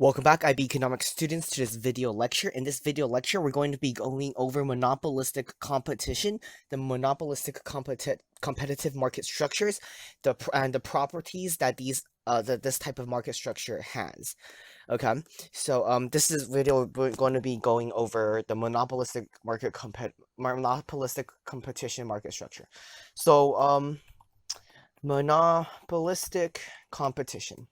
Welcome back, IB Economics students, to this video lecture. In this video lecture, we're going to be going over monopolistic competition, the monopolistic competitive market structures, and the properties that this type of market structure has. Okay, so this is video we're going to be going over the monopolistic competition market structure. So monopolistic competition.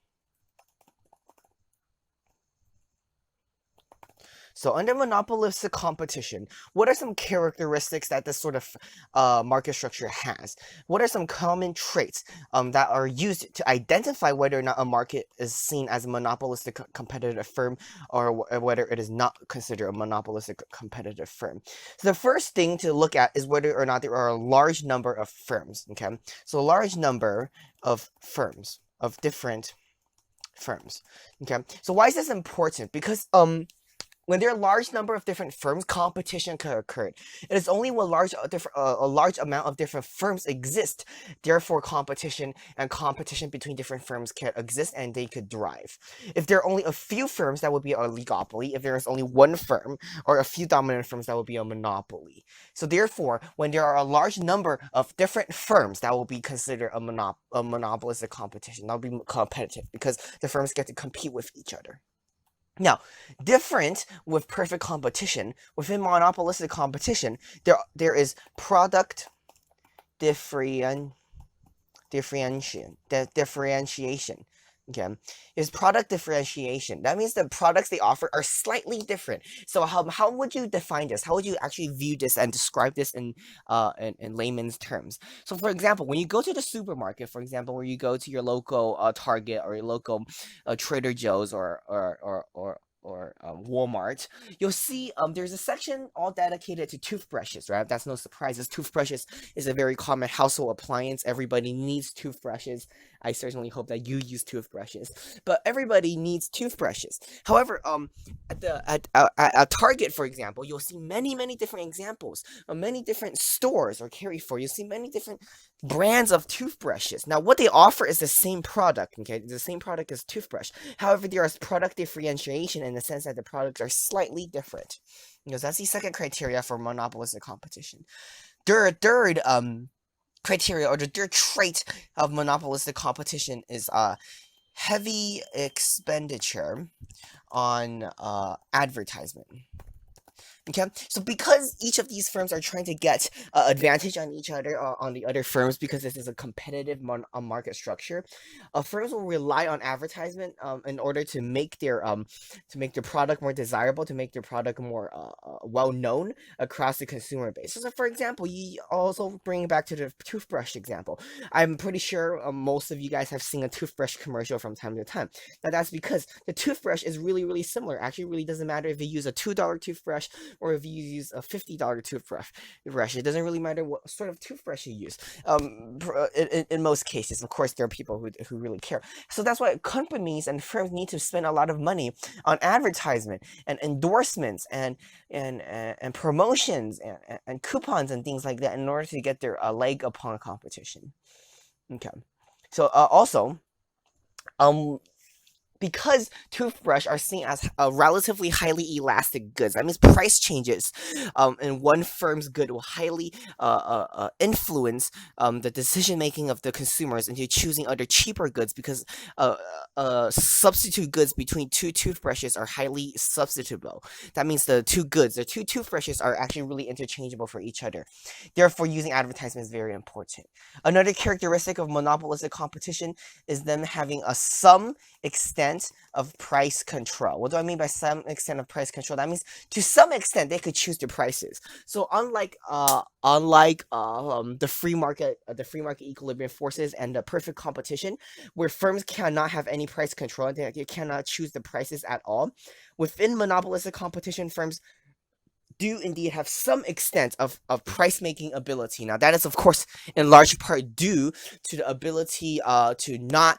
So under monopolistic competition, what are some characteristics that this sort of market structure has? What are some common traits that are used to identify whether or not a market is seen as a monopolistic competitive firm or whether it is not considered a monopolistic competitive firm? So the first thing to look at is whether or not there are a large number of firms, okay? So a large number of firms, of different firms, okay? So why is this important? Because when there are a large number of different firms, competition can occur. It is only when a large amount of different firms exist, therefore competition between different firms can exist and they could thrive. If there are only a few firms, that would be a oligopoly. If there is only one firm or a few dominant firms, that would be a monopoly. So therefore, when there are a large number of different firms, that will be considered a monopolistic competition. That will be competitive because the firms get to compete with each other. Now, different with perfect competition, within monopolistic competition, there is product differentiation. Okay, is product differentiation. That means the products they offer are slightly different. So how would you define this? How would you actually view this and describe this in layman's terms? So for example, when you go to the supermarket, for example, where you go to your local Target or your local Trader Joe's or Walmart, you'll see there's a section all dedicated to toothbrushes, right? That's no surprise, as toothbrushes is a very common household appliance. Everybody needs toothbrushes. I certainly hope that you use toothbrushes, but everybody needs toothbrushes. However, at Target, for example, you'll see many different examples, many different stores or Carrefour. You see many different brands of toothbrushes. Now, what they offer is the same product. Okay, the same product as toothbrush. However, there is product differentiation in the sense that the products are slightly different. Because that's the second criteria for monopolistic competition. Third criteria, or the third trait of monopolistic competition, is heavy expenditure on advertisement. Okay, so because each of these firms are trying to get advantage on each other, on the other firms, because this is a competitive market structure, firms will rely on advertisement in order to make their product more desirable, to make their product more well known across the consumer base. So for example, you also bring it back to the toothbrush example. I'm pretty sure most of you guys have seen a toothbrush commercial from time to time. Now that's because the toothbrush is really similar. Actually, really doesn't matter if you use a $2 toothbrush or if you use a $50 toothbrush. It doesn't really matter what sort of toothbrush you use. In most cases, of course, there are people who really care. So that's why companies and firms need to spend a lot of money on advertisement and endorsements and promotions and coupons and things like that in order to get their leg upon competition. Okay. So also, because toothbrush are seen as relatively highly elastic goods, that means price changes in one firm's good will highly influence the decision making of the consumers into choosing other cheaper goods, because substitute goods between two toothbrushes are highly substitutable. That means the two toothbrushes are actually really interchangeable for each other. Therefore, using advertisement is very important. Another characteristic of monopolistic competition is them having some extent of price control. What do I mean by some extent of price control? That means to some extent they could choose their prices. So unlike the free market equilibrium forces and the perfect competition, where firms cannot have any price control, they cannot choose the prices at all. Within monopolistic competition, firms do indeed have some extent of price making ability. Now that is of course in large part due to the ability to not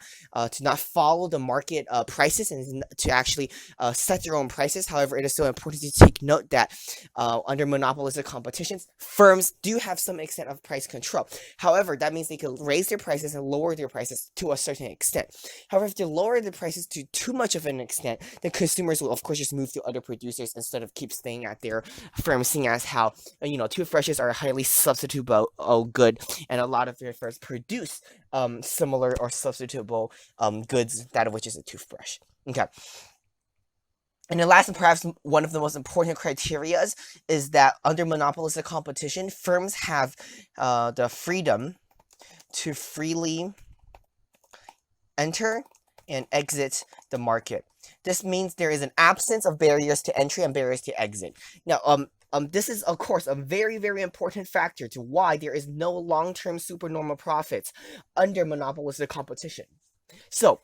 follow the market prices and to actually set their own prices. However, it is still important to take note that under monopolistic competitions, firms do have some extent of price control. However, that means they can raise their prices and lower their prices to a certain extent. However, if they lower the prices to too much of an extent, then consumers will of course just move to other producers instead of keep staying at their firm, seeing as how toothbrushes are a highly substitutable good, and a lot of their firms produce similar or substitutable goods, that of which is a toothbrush. Okay. And the last and perhaps one of the most important criterias is that under monopolistic competition, firms have the freedom to freely enter and exit the market. This means there is an absence of barriers to entry and barriers to exit. Now, this is of course a very, very important factor to why there is no long-term supernormal profits under monopolistic competition. So,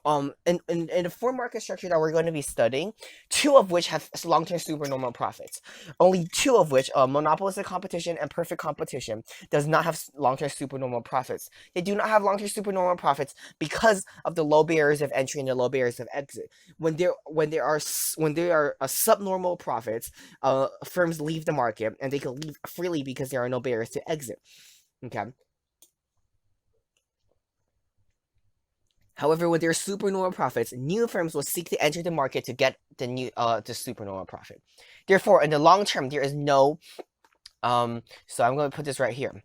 in the four market structure that we're going to be studying, two of which have long-term supernormal profits. Only two of which, monopolistic competition and perfect competition, does not have long-term supernormal profits. They do not have long-term supernormal profits because of the low barriers of entry and the low barriers of exit. When there are subnormal profits, firms leave the market and they can leave freely because there are no barriers to exit. Okay. However, when there are supernormal profits, new firms will seek to enter the market to get the supernormal profit. Therefore, in the long term, there is no so I'm going to put this right here,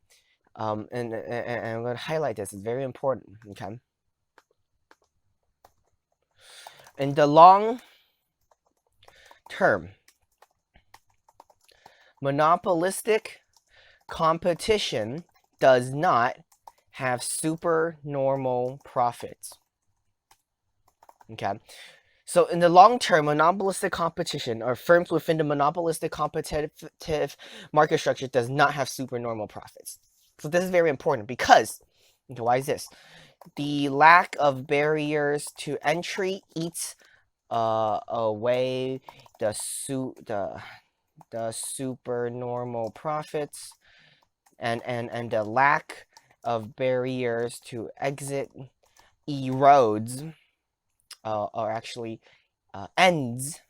and I'm going to highlight this. It's very important. Okay. In the long term, monopolistic competition does not have supernormal profits. Okay. So in the long term, monopolistic competition or firms within the monopolistic competitive market structure does not have supernormal profits. So this is very important because, okay, why is this? The lack of barriers to entry eats away the supernormal profits, and the lack of barriers to exit erodes or actually ends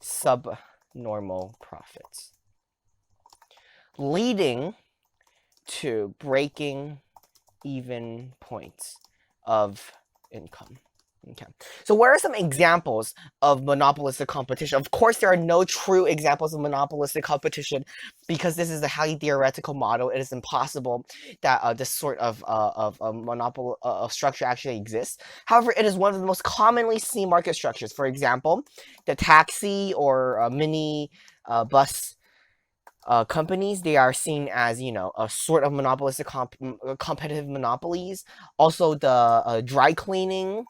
subnormal profits, leading to breaking even points of income. Okay. So what are some examples of monopolistic competition? Of course, there are no true examples of monopolistic competition because this is a highly theoretical model. It is impossible that this sort of monopoly structure actually exists. However, it is one of the most commonly seen market structures. For example, the taxi or mini bus companies, they are seen as, a sort of monopolistic competitive monopolies. Also, the dry cleaning,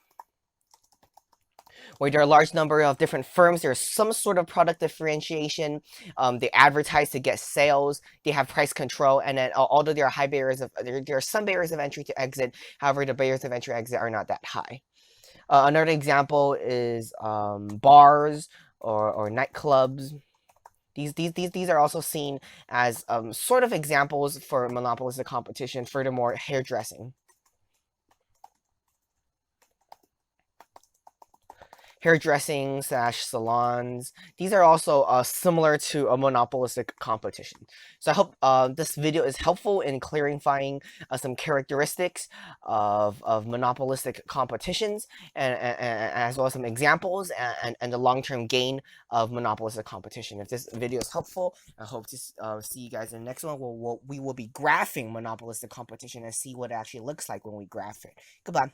where there are a large number of different firms. There's some sort of product differentiation. They advertise to get sales. They have price control. And then although there are high barriers there are some barriers of entry to exit. However, the barriers of entry to exit are not that high. Another example is bars or nightclubs. These are also seen as sort of examples for monopolistic competition. Furthermore, hairdressing. Hairdressing / salons. These are also similar to a monopolistic competition. So I hope this video is helpful in clarifying some characteristics of monopolistic competitions, and as well as some examples and the long-term gain of monopolistic competition. If this video is helpful, I hope to see you guys in the next one. We will be graphing monopolistic competition and see what it actually looks like when we graph it. Goodbye.